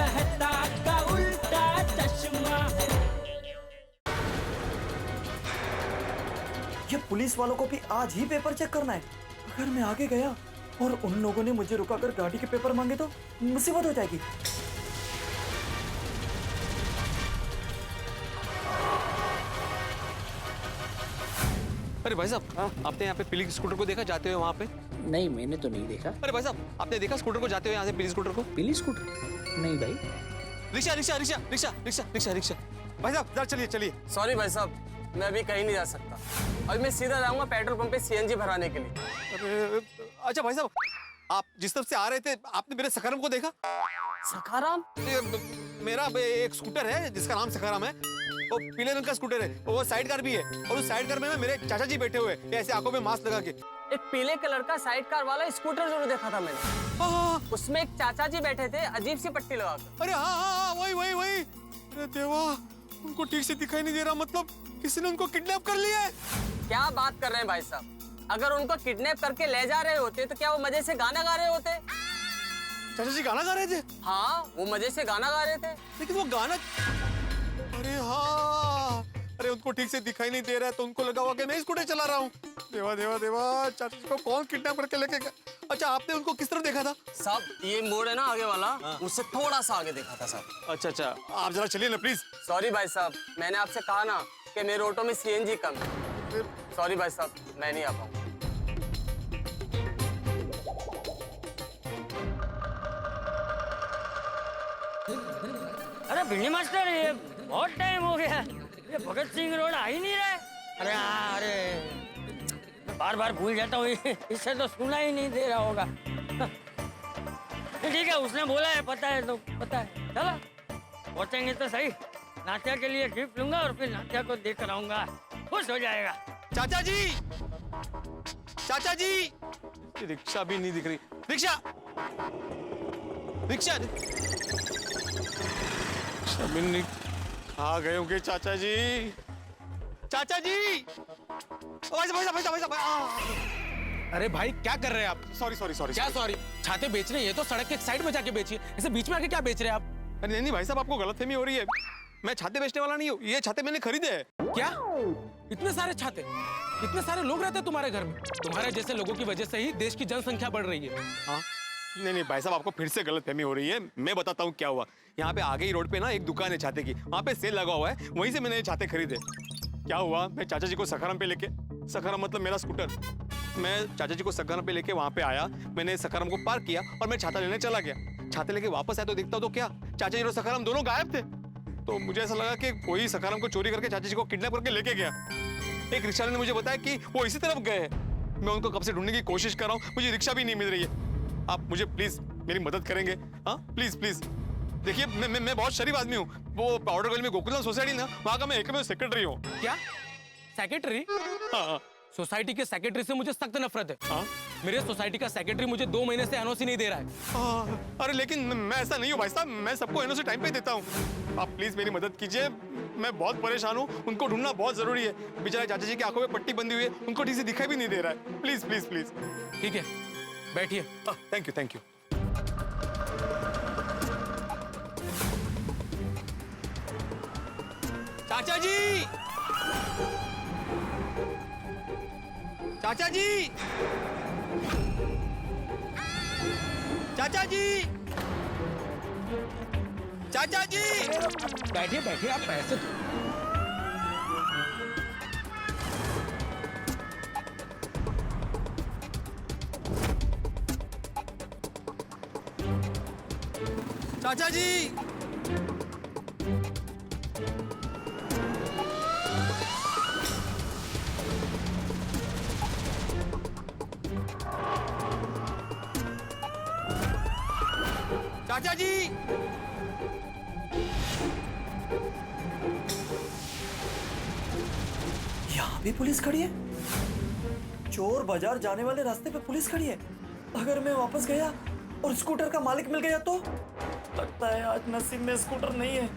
कहता का उल्टा चश्मा। ये पुलिस वालों को भी आज ही पेपर चेक करना है। अगर मैं आगे गया और उन लोगों ने मुझे रुकाकर गाड़ी के पेपर मांगे तो मुसीबत हो जाएगी। अरे भाई साहब, आपने यहाँ पे पीली स्कूटर को देखा जाते हुए वहाँ पे? नहीं, मैंने तो नहीं देखा। अरे भाई साहब, आपने देखा स्कूटर को जाते हुए यहाँ से पीली स्कूटर को? पीली स्कूटर? नहीं भाई। Rickshaw rickshaw rickshaw rickshaw rickshaw rickshaw rickshaw. भाई साहब जरा चलिए चलिए। सॉरी भाई साहब, मैं अभी कहीं नहीं जा सकता। अभी मैं सीधा जाऊंगा पेट्रोल पंप पे सीएनजी भराने के लिए। अरे अच्छा भाई साहब, आप जिस तरफ से आ रहे थे आपने मेरे सखाराम को देखा? सखाराम? मेरा एक स्कूटर है जिसका नाम सखाराम है, वो पीले रंग का स्कूटर है, वो साइड कार भी है, और उस साइड कार में ना मेरे चाचा जी बैठे हुए हैं ऐसे आंखों में मास्क लगा के। एक पीले कलर का साइड कार वाला स्कूटर जरूर देखा था मैंने। हाँ, उसमें एक चाचा जी बैठे थे अजीब सी पट्टी लगाकर। अरे हाँ हाँ हाँ, वही वही वही। अरे देवा, उनको ठीक से दिखाई नहीं दे रहा, मतलब किसी ने उनको किडनैप कर लिया है। क्या बात कर रहे हैं भाई साहब? अगर उनको किडनैप करके ले जा रहे होते तो क्या वो मजे से गाना गा रहे होते? चाचा जी गाना गा रहे थे? हाँ, वो मजे से गाना गा रहे थे। लेकिन वो गाना, अरे हाँ, अरे उनको ठीक से दिखाई नहीं दे रहा है तो उनको लगा हुआ कि मैं स्कूटर चला रहा हूँ। देवा देवा देवा, चाचा जी को कौन किडनैप करके लेके गया? अच्छा, आपने उनको किस तरफ देखा था? साहब ये मोड़ है ना आगे वाला, उससे थोड़ा सा आगे देखा था साहब। अच्छा अच्छा, आप जरा चलिए ना प्लीज। सॉरी भाई साहब, मैंने आपसे कहा ना कि मेरे ऑटो में सीएनजी कम है। सॉरी भाई साहब, मैं नहीं आ पाऊंगा। अरे भिंडी मास्टर, ये बहुत टाइम हो गया, ये भगत सिंह रोड आ ही नहीं रहा है। अरे हाँ, अरे बार बार भूल जाता हूँ, इससे तो सुना ही नहीं दे रहा होगा। ठीक है, उसने बोला है, पता है तो पता है। चलो पहुंचेंगे तो सही। नात्या के लिए गिफ्ट लूंगा और फिर नात्या को देख कर आऊंगा, खुश हो जाएगा। चाचा जी, चाचा जी, रिक्शा भी नहीं दिख रही। रिक्शा रिक्शा आ गए होंगे चाचा जी। चाचा जी, अरे भाई क्या कर रहे हैं आप? Sorry sorry sorry. क्या सॉरी? छाते बेच रहे हैं तो सड़क के साइड में जाके बेचिए, ऐसे बीच में आके क्या बेच रहे हैं आप? अरे नहीं भाई साहब, आपको गलतफहमी हो रही है। मैं छाते बेचने वाला नहीं हूँ, ये छाते मैंने खरीदे हैं। क्या? इतने सारे छाते? इतने सारे लोग रहते हैं तुम्हारे घर में? तुम्हारे जैसे लोगों की वजह से ही देश की जनसंख्या बढ़ रही है। हाँ, नहीं भाई साहब, आपको फिर से गलतफहमी हो रही है। मैं बताता हूँ क्या हुआ। यहाँ पे आगे ही रोड पे ना एक दुकान है छाते की, वहाँ पे सेल लगा हुआ है, वहीं से मैंने ये छाते खरीदे। क्या हुआ, मैं चाचा जी को सखाराम पे लेके, सखाराम मतलब मेरा स्कूटर, मैं चाचा जी को सखाराम पे लेके वहाँ पे आया। मैंने सखाराम को पार्क किया और मैं छाता लेने चला गया। छाते लेके वापस आया तो देखता तो क्या, चाचा जी और सखाराम दोनों गायब थे। तो मुझे ऐसा लगा कि कोई सखाराम को चोरी करके चाचा जी को किडनैप करके लेके गया। एक रिक्शा ने मुझे बताया कि वो इसी तरफ गए हैं। मैं उनको कब से ढूंढने की कोशिश कर रहा हूँ, मुझे रिक्शा भी नहीं मिल रही है। आप मुझे प्लीज मेरी मदद करेंगे? हाँ प्लीज प्लीज। देखिए मैं बहुत शरीफ आदमी हूँ। वो पाउडर गली में गोकुलम सोसाइटी ना, वहाँ का मैं एकमेव सेक्रेटरी हूँ। क्या सेक्रेटरी? हाँ। सोसाइटी के सेक्रेटरी से मुझे सख्त नफरत है। हाँ? मेरे सोसाइटी का सेक्रेटरी मुझे 2 महीने से एनओसी नहीं दे रहा है। हाँ, अरे लेकिन मैं ऐसा नहीं हूँ भाई साहब, मैं सबको एनओसी टाइम पे देता हूँ। आप प्लीज मेरी मदद कीजिए, मैं बहुत परेशान हूँ। उनको ढूंढना बहुत जरूरी है। बेचारे चाचा जी की आंखों में पट्टी बंधी हुई है, उनको ठीक से दिखाई भी नहीं दे रहा है। Please please please. ठीक है, बैठिए। Thank you thank you. चाचा जी, चाचा जी, चाचा जी, चाचा जी। बैठिए बैठिए, आप पैसे दो। चाचा जी, चाचा जी, यहाँ भी पुलिस खड़ी है। चोर बाजार जाने वाले रास्ते पे पुलिस खड़ी है। अगर मैं वापस गया और स्कूटर का मालिक मिल गया तो लगता है आज नसीब में स्कूटर नहीं है।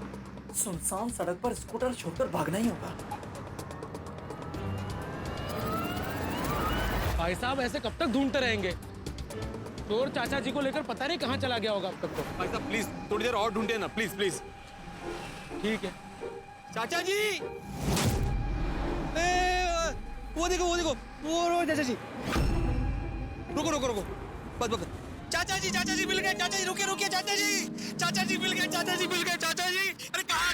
सुनसान सड़क पर स्कूटर छोड़कर भागना ही होगा। भाई साहब ऐसे कब तक ढूंढते रहेंगे? चोर चाचा जी को लेकर पता नहीं कहाँ चला गया होगा अब तक तो। भाई साहब प्लीज थोड़ी देर और ढूंढे ना, प्लीज प्लीज। ठीक है। चाचा जी, वो देखो वो चाचा जी, रुको रुको रुको, बस। चाचा जी मिल गए, चाचा जी रुकिए चाचा जी मिल गए, चाचा जी। अरे कहाँ?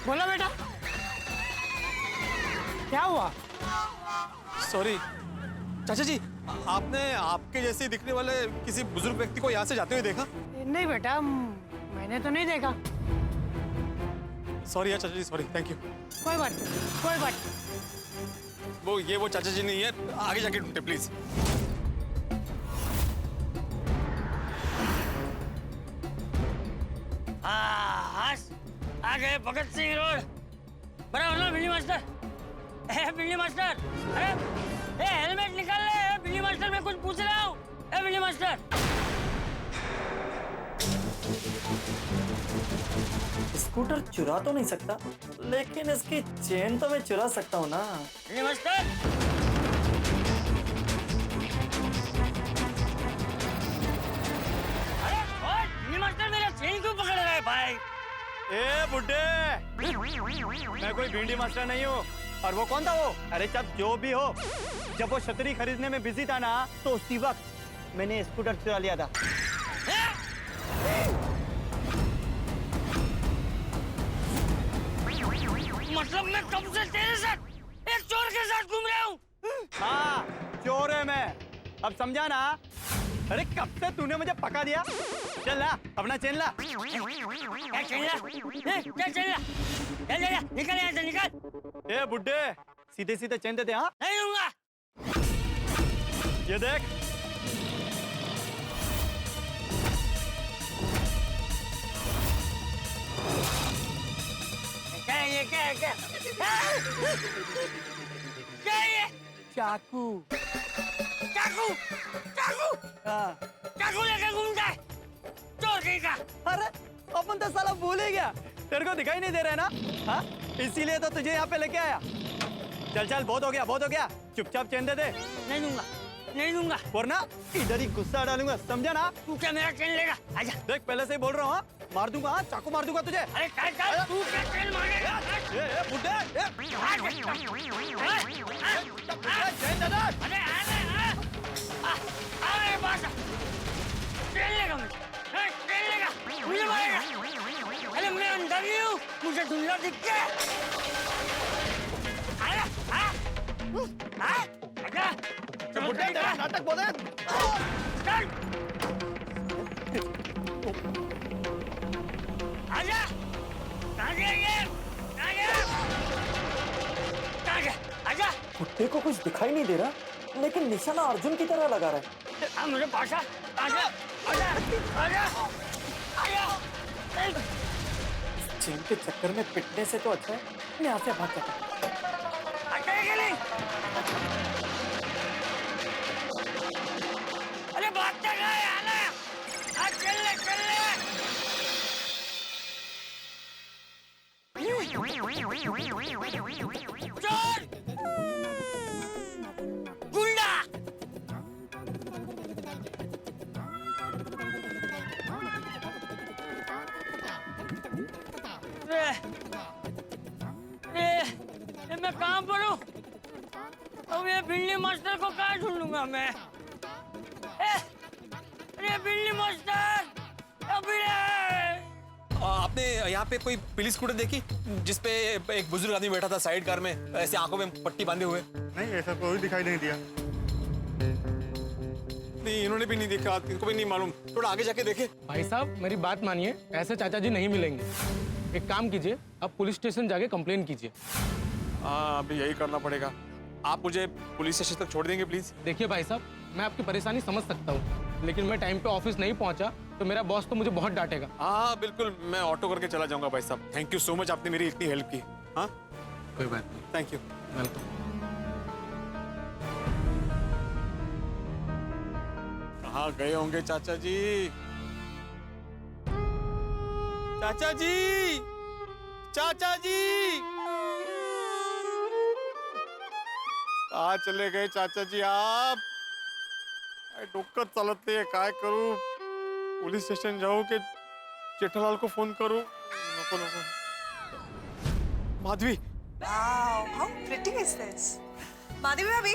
बोला बेटा, क्या हुआ? सॉरी चाचा जी, आपने आपके जैसे दिखने वाले किसी बुजुर्ग व्यक्ति को यहाँ से जाते हुए देखा? नहीं बेटा, मैंने तो नहीं देखा। सॉरी यार चाचा जी, सॉरी, थैंक यू। कोई बात नहीं। वो चाचा जी नहीं है, आगे जाके ढूंढे प्लीज। हाँ, आ गए भगत सिंह रोड। बराबर ना बिल्ली मास्टर? बिल्ली मास्टर, अरे हेलमेट निकाल ले बिल्ली मास्टर, मैं कुछ पूछ रहा हूँ। बिल्ली मास्टर, स्कूटर चुरा तो नहीं सकता, लेकिन इसकी चेन तो मैं चुरा सकता हूँ ना। बिल्ली मास्टर, अरे बिल्ली मास्टर मेरा चेन क्यों पकड़ रहा है भाई? ए बुड्ढे, मैं कोई भिंडी मास्टर नहीं हूँ। और वो कौन था वो? अरे जब जो भी हो, जब वो छतरी खरीदने में बिजी था ना, तो उसी वक्त मैंने स्कूटर चुरा लिया था। मतलब मैं कब से तेरे साथ एक चोर के साथ घूम रहा हूँ? हाँ, चोर है मैं, अब समझा ना? अरे कब से तूने मुझे पका दिया? चल ला अपना चेन ला। क्या चेन ला? क्या चेन ला? ले निकल यहाँ से, निकल। ए बुड्ढे, सीधे सीधे चेन दे दे। हाँ, नहीं दूंगा। ये देख। क्या है ये? क्या है? क्या है ये? चाकू। चाकू, चाकू, हाँ। चाकू लेके घूमता है चोर कहीं का। अरे अपन तो साला भूल ही गया, तेरे को दिखाई नहीं दे रहा है ना? हाँ, इसीलिए तो तुझे यहाँ पे लेके आया। चल बहुत हो गया, चुपचाप चेन दे दे, नहीं दूंगा। वरना इधर ही गुस्सा डालूंगा, समझा ना? तू क्या मेरा चेन लेगा? आजा। देख पहले से ही बोल रहा हूँ, हाँ? मार दूंगा, हाँ? चाकू मार दूंगा तुझे। अरे काय तू क्या चेन मांगेगा? बुड्ढे, चेन दे दे। अरे आ मेरे पास आ। चेन लेगा मुझे मारेगा। अरे मैं अंदर ही हूँ, मुझे धुंधला दिख के। बुड्ढे तेरा नाटक बोले। आजा, कहाँ गया ये? आजा। बुड्ढे को कुछ दिखाई नहीं दे रहा, लेकिन निशाना अर्जुन की तरह लगा रहा है। मुझे पास आजा। चेन के चक्कर में पिटने से तो अच्छा है मैं यहाँ से भाग जाता। अरे भागता कहाँ है? आना, चल ले। चोर, गुंडा। मैं कहाँ पढ़ूं? अब ये बिल्ली मास्टर को कहाँ ढूंढूंगा मैं? अरे बिल्ली मास्टर, आपने यहाँ पे कोई पुलिस स्कूटर देखी जिसपे एक बुजुर्ग आदमी बैठा था साइड कार में, ऐसे आंखों में पट्टी बांधे हुए? नहीं, ऐसा कोई दिखाई नहीं दिया। नहीं, इन्होंने भी नहीं देखा, इनको भी नहीं मालूम। थोड़ा आगे जाके देखे। भाई साहब मेरी बात मानिए, ऐसे चाचा जी नहीं मिलेंगे। एक काम कीजिए, आप पुलिस स्टेशन जाके कंप्लेन कीजिए। हाँ, अभी यही करना पड़ेगा। आप मुझे पुलिस स्टेशन तक छोड़ देंगे प्लीज? देखिए भाई साहब, मैं आपकी परेशानी समझ सकता हूँ, लेकिन मैं टाइम पे ऑफिस नहीं पहुँचा तो मेरा बॉस तो मुझे बहुत डांटेगा। हाँ बिल्कुल, मैं ऑटो करके चला जाऊंगा भाई साहब। थैंक यू सो मच, आपने मेरी इतनी हेल्प की। हाँ, कोई बात नहीं, थैंक यू। वेलकम। कहाँ गए होंगे चाचा जी? चाचा जी, चाचा जी, कहाँ चले गए चाचा जी आप? डोकं चालत नाही, काय करू? पुलिस स्टेशन जाऊ के जेठालाल को फोन करूं? नको नको। Madhavi, Wow, how pretty is this? Madhavi भाभी,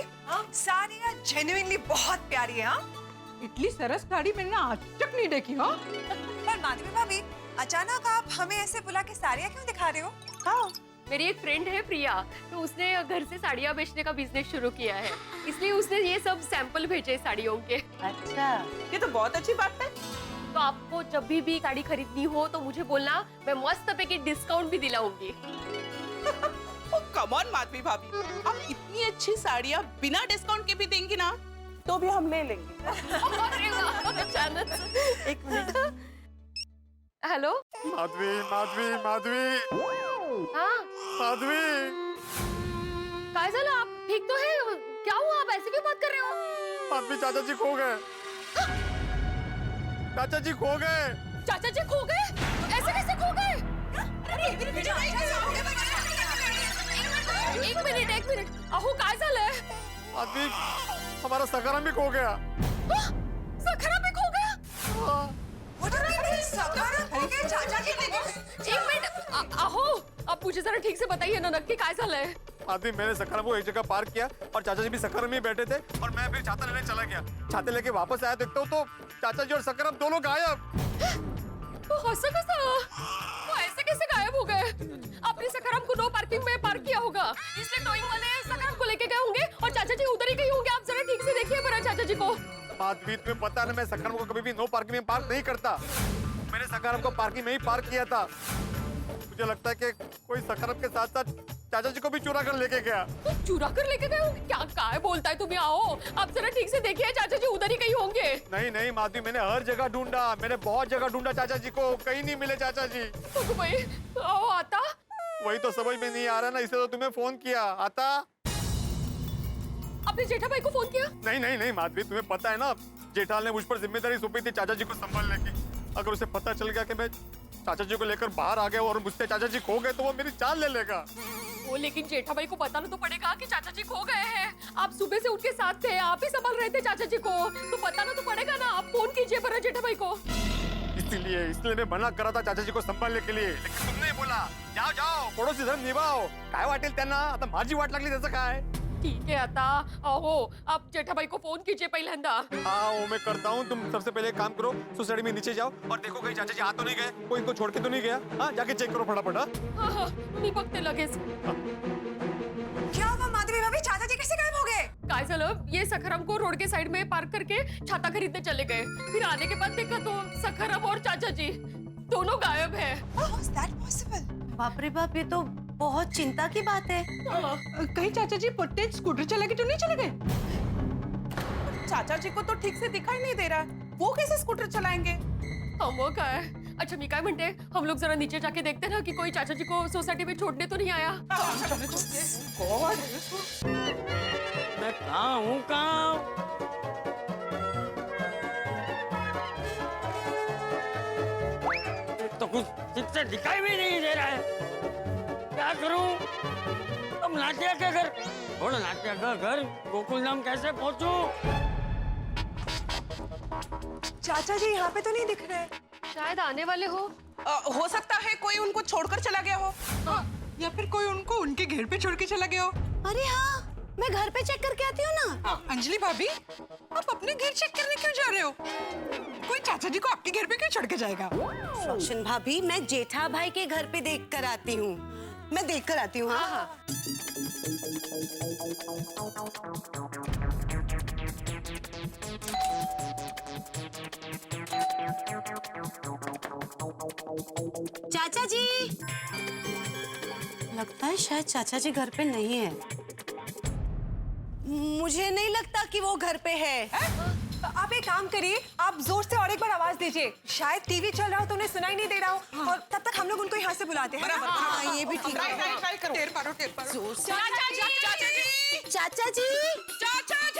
साड़ियाँ genuinely बहुत प्यारी है, हाँ? इतनी सरस साड़ी मैंने आज तक नहीं देखी हो। पर माधवी भाभी, अचानक आप हमें ऐसे बुला के साड़ियाँ क्यों दिखा रहे हो? हाँ। मेरी एक फ्रेंड है प्रिया, तो उसने घर से साड़ियाँ बेचने का बिजनेस शुरू किया है, इसलिए उसने ये सब सैंपल भेजे साड़ियों के। अच्छा, ये तो बहुत अच्छी बात है। तो आपको जब भी साड़ी खरीदनी हो तो मुझे बोलना, मैं मस्त पैके डिस्काउंट भी दिलाऊंगी। कम ऑन माधवी भाभी, आप इतनी अच्छी साड़ियाँ बिना डिस्काउंट के भी देंगी ना, तो भी हम ले लेंगे। अरे वाह, अचानक। एक मिनट। हेलो। माधवी, माधवी, माधवी, हाँ। माधवी। काय झालं, आप ठीक तो है? क्या हुआ, आप ऐसे क्यों बात कर रहे हो? माधवी, चाचा जी खो गए। चाचा जी खो गए। चाचा जी खो गए? ऐसे कैसे खो गए? एक मिनिट, अहो काय झालंय? माधवी, हमारा सखाराम भी खो गया। सखरा भी खो गया? चाचा जी ने एक मिनट, अहो आप मुझे जरा ठीक से बताइए ना, नक्की काय झालंय? माधवी, मैंने सखाराम को एक जगह पार्क किया और चाचा जी भी सखाराम में ही बैठे थे और मैं फिर छाता लेने चला गया। छाते लेके वापस आया देखता हूँ तो चाचा जी और सखाराम दोनों गायब। तो ऐसे कैसे? वो ऐसे कैसे गायब हो गए? आपने सखाराम को नो पार्किंग में पार्क किया होगा, इसलिए टोइंग वाले सखाराम को लेके गए होंगे और चाचा जी उधर ही गए होंगे। आप जरा ठीक से देखिए मेरा चाचा जी को। माधवी, तुम्हें पता है ना, मैं सखाराम को कभी भी नो पार्किंग में पार्क नहीं करता। मैंने सखाराम को पार्किंग में ही पार्क किया था। मुझे लगता है कि कोई सखाराम के साथ साथ चाचा जी को भी चुरा कर लेके गया। तो चुरा कर लेके गए होंगे? क्या काय बोलता है तुम्हें? आओ आप जरा ठीक से देखिए, चाचा जी उधर ही कहीं होंगे। नहीं नहीं माधवी, मैंने हर जगह ढूंढा, मैंने बहुत जगह ढूंढा चाचा जी को, कहीं नहीं मिले चाचा जी। तो भाई आओ आता। वही तो समझ में नहीं आ रहा ना, इसलिए तो तुम्हें फोन किया। आता आपने जेठा भाई को फोन किया? नहीं नहीं नहीं माधवी, तुम्हें पता है ना, जेठाल ने मुझ पर जिम्मेदारी सौंपी थी चाचा जी को संभालने की। अगर उसे पता चल गया कि मैं चाचा जी को लेकर बाहर आ गया और मुझसे चाचा जी खो गए तो वो मेरी जान ले लेगा। वो लेकिन जेठा भाई को बताना तो पड़ेगा कि चाचा जी खो गए हैं। आप सुबह से उनके साथ थे, आप ही संभाल रहे थे चाचा जी को, तो बताना तो पड़ेगा ना। आप फोन कीजिए पर जेठा भाई को। इसलिए मैं मना करा था चाचा जी को संभालने के लिए, लेकिन तुमने बोला जाओ जाओ पड़ोसी धर्म निभाओ। काय वाटेल त्यांना, आता माझी वाट लागली त्याचं काय? ठीक है आता, आओ आप जेठा भाई को फोन कीजिए पहिल्यांदा। हाँ वो मैं करता हूँ। तुम सबसे पहले एक काम करो, सोसाइटी में नीचे जाओ और देखो कहीं चाचा जी आ तो नहीं गए, कोई इनको छोड़ के तो नहीं गया। हाँ जाके चेक करो फटाफट। हाँ हाँ मी बघते लगेच। क्या हुआ माधवी भाभी, चाचा जी कैसे गायब हो गए? काय झालं, ये सखाराम को रोड के साइड में पार्क करके छाता खरीदने चले गए। फिर आने के बाद देखा तो सखाराम और चाचा जी दोनों गायब है। How is that possible? बाप रे बाप, ये तो बहुत चिंता की बात है। कहीं चाचा जी पुट्टे स्कूटर चला के तो नहीं चले गए? चाचा जी को तो ठीक से दिखाई नहीं दे रहा है, वो कैसे स्कूटर चलाएंगे? हम वो क्या है? अच्छा मी काय म्हणते, हम लोग जरा नीचे जाके देखते हैं ना कि कोई चाचा जी को सोसाइटी में छोड़ने तो नहीं आया। मैं कहाँ हूँ कहाँ? तो कुछ ठीक से दिखाई भी नहीं दे रहा है, क्या करूं? अब नाटिया के घर, बोलो नाटिया का घर गोकुल धाम कैसे पहुंचूं? चाचा जी यहाँ पे तो नहीं दिख रहे। शायद आने वाले हो। हो सकता है कोई उनको छोड़कर चला गया हो, या फिर कोई उनको उनके घर पे छोड़ के चला गया हो। अरे हाँ, मैं घर पे चेक करके आती हूँ ना। अंजलि भाभी, आप अपने घर चेक करने क्यों जा रहे हो? कोई चाचा जी को आपके घर पे क्यों छोड़ के जाएगा? रोशन भाभी, मैं जेठा भाई के घर पे देख कर आती हूँ। मैं देख कर आती हूँ। हाँ हाँ। चाचा जी, लगता है शायद चाचा जी घर पे नहीं है। मुझे नहीं लगता कि वो घर पे है। आप एक काम करिए, आप जोर से और एक बार आवाज दीजिए। शायद टीवी चल रहा हो तो उन्हें सुनाई नहीं दे रहा हो, और तब तक हम लोग उनको यहाँ से बुलाते हैं। हाँ, ये भी ठीक है। ट्राई करो। टेर पारो। जोर से। चाचा जी, चाचा जी, चाचा जी, चाचा जी,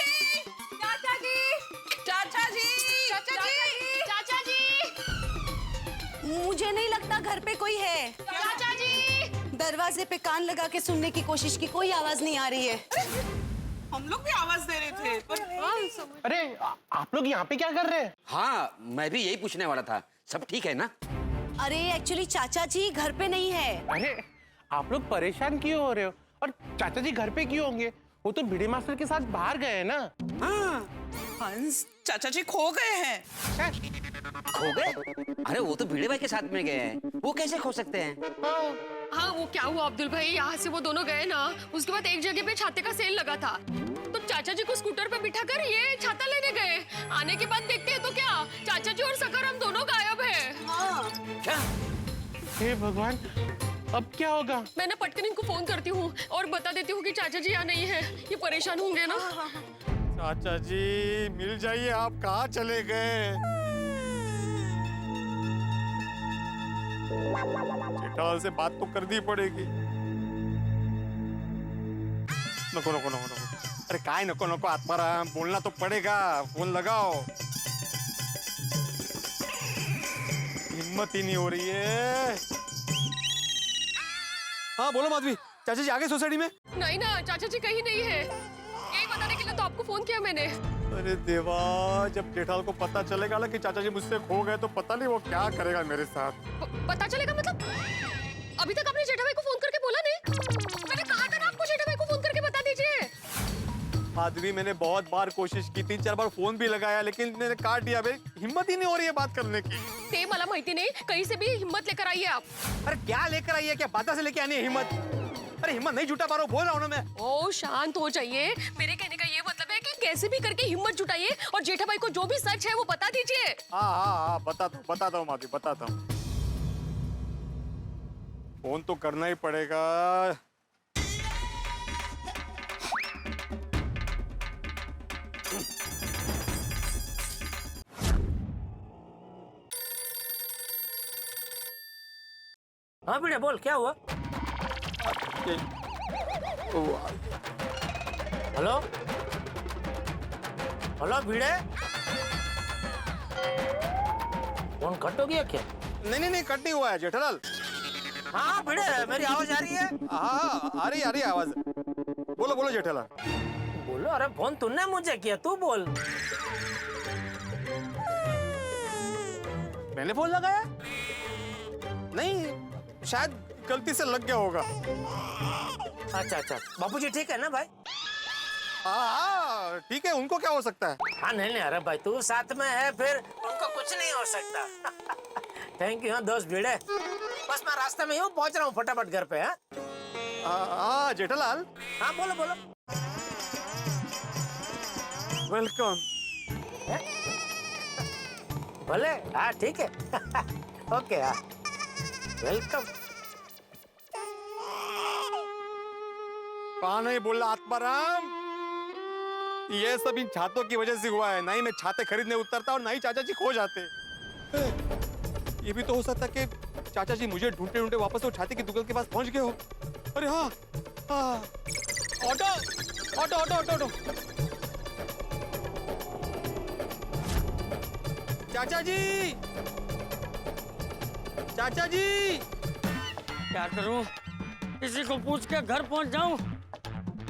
चाचा जी, चाचा जी। मुझे नहीं लगता घर पे कोई है। चाचा जी, दरवाजे पे कान लगा के सुनने की कोशिश की, कोई आवाज नहीं आ रही है। हम लोग भी आवाज दे रहे थे पर अरे आप लोग यहाँ पे क्या कर रहे हैं? हाँ मैं भी यही पूछने वाला था, सब ठीक है ना? अरे एक्चुअली चाचा जी घर पे नहीं है। अरे आप लोग परेशान क्यों हो रहे हो? और चाचा जी घर पे क्यों होंगे? वो तो भिड़े मास्टर के साथ बाहर गए हैं ना। हाँ, हंस चाचा जी खो गए हैं। खो गए? अरे वो तो भिड़े भाई के साथ में गए हैं, वो कैसे खो सकते हैं? हाँ वो क्या हुआ अब्दुल भाई, यहाँ से वो दोनों गए ना, उसके बाद एक जगह पे छाते का सेल लगा था, तो चाचा जी को स्कूटर पे बिठाकर ये छाता लेने गए। आने के बाद देखते हैं तो क्या चाचा जी और सखाराम दोनों गायब है। क्या? हे भगवान, अब क्या होगा? मैंने पटकन इनको फोन करती हूँ और बता देती हूँ कि चाचा जी यहाँ नहीं है, ये परेशान होंगे ना। चाचा जी मिल जाइए, आप कहाँ चले गए? जेठालाल से बात तो करनी पड़ेगी। नको नको नको नको, अरे काय नको नको आत्माराम, बोलना तो पड़ेगा, फोन लगाओ। हिम्मत ही नहीं हो रही है। हाँ बोलो माधवी, चाचा जी आगे सोसाइटी में? नहीं ना, चाचा जी कहीं नहीं है, यही बताने के लिए तो आपको फोन किया मैंने। अरे देवा, जब जेठालाल को पता चलेगा ना कि चाचा जी मुझसे खो गए तो पता नहीं वो क्या करेगा मेरे साथ। पता चलेगा मतलब? अभी तक आपने जेठा भाई को फोन करके बोला नहीं? मैंने कहा था ना आपको जेठा भाई को फोन करके बता दीजिए। माधवी मैंने बहुत बार कोशिश की, 3-4 बार फोन भी लगाया, लेकिन मैंने काट दिया। हिम्मत ही नहीं हो रही है बात करने की। ते मला माहिती नहीं, कहीं से भी हिम्मत लेकर आइए आप। अरे क्या लेकर आई है? क्या बाता से लेके आनी है हिम्मत? अरे हिम्मत नहीं जुटा पा रहा हूँ, बोल रहा हूँ ना मैं। ओ शांत हो जाइए, मेरे कहने का ये मतलब है कि कैसे भी करके हिम्मत जुटाइए और जेठा भाई को जो भी सच है वो बता दीजिए। हाँ बताता हूँ माधवी, बताता हूँ। फोन तो करना ही पड़ेगा। हाँ बेटा बोल, क्या हुआ? हेलो हेलो भिड़े, फोन कट हो गया क्या? नहीं कट नहीं हुआ है जेठालाल। हाँ भिड़े, मेरी आवाज आ रही है? हाँ आ रही है आवाज। बोलो जेठालाल। बोलो। अरे फोन तूने मुझे किया, तू बोल। मैंने फोन लगाया? नहीं, शायद गलती से लग गया होगा। अच्छा, बापूजी ठीक है ना भाई? हाँ ठीक है, उनको क्या हो सकता है? हाँ नहीं, अरे भाई तू साथ में है, फिर उनको कुछ नहीं हो सकता। थैंक यू दोस्त भिड़े। बस मैं रास्ते में ही हूँ, पहुँच रहा हूँ फटाफट घर पे। हाँ जेठालाल। हाँ बोलो। वेलकम। भले, हाँ ठीक है। ओके, हाँ वेलकम। कहा नहीं बोला आत्माराम, ये सब इन छातों की वजह से हुआ है। ना ही मैं छाते खरीदने उतरता और ना ही चाचा जी खो जाते। ये भी तो हो सकता कि चाचा जी मुझे ढूंढते ढूंढते वापस वो छाते की दुकान के पास पहुंच गए हो। अरे हाँ, ऑटो। चाचा जी क्या करूं? किसी को पूछ के घर पहुंच जाऊं?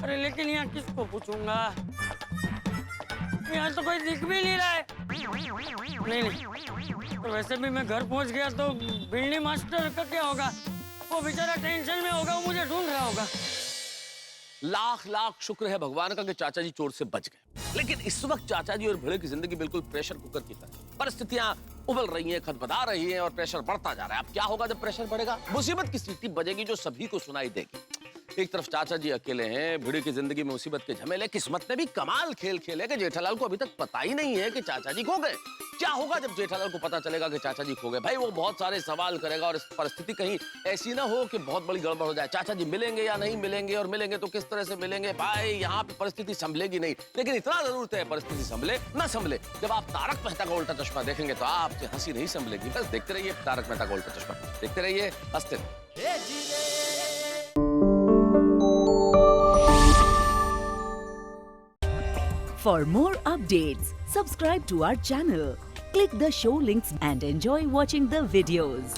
अरे लेकिन यहाँ किसको पूछूंगा? यहाँ तो कोई दिख भी नहीं रहा है। नहीं, तो वैसे भी मैं घर पहुंच गया तो बिल्ली मास्टर का क्या होगा? वो बेचारा टेंशन में होगा, वो मुझे ढूंढ रहा होगा। लाख शुक्र है भगवान का कि चाचा जी चोर से बच गए। लेकिन इस वक्त चाचा जी और भिड़े की जिंदगी बिल्कुल प्रेशर कुकर की तरह। परिस्थितियां उबल रही हैं, खदबदा रही हैं और प्रेशर बढ़ता जा रहा है। अब क्या होगा जब प्रेशर बढ़ेगा? मुसीबत की सीटी बजेगी जो सभी को सुनाई देगी। एक तरफ चाचा जी अकेले हैं, भिड़े की जिंदगी में मुसीबत के झमेले। किस्मत ने भी कमाल खेल खेले कि जेठालाल को अभी तक पता ही नहीं है कि चाचा जी खो गए। क्या होगा जब जेठालाल को पता चलेगा कि चाचा जी खो गए? भाई वो बहुत सारे सवाल करेगा और इस परिस्थिति कहीं ऐसी ना हो कि बहुत बड़ी गड़बड़ हो जाए। चाचा जी मिलेंगे या नहीं मिलेंगे, और मिलेंगे तो किस तरह से मिलेंगे? भाई यहाँ पे परिस्थिति संभलेगी नहीं। लेकिन इतना जरूर है, परिस्थिति संभले ना संभले, जब आप तारक मेहता का उल्टा चश्मा देखेंगे तो आपसे हंसी नहीं संभलेगी। बस देखते रहिए तारक मेहता का उल्टा चश्मा, देखते रहिए, हंसते रहिए। For more updates, subscribe to our channel, click the show links and enjoy watching the videos.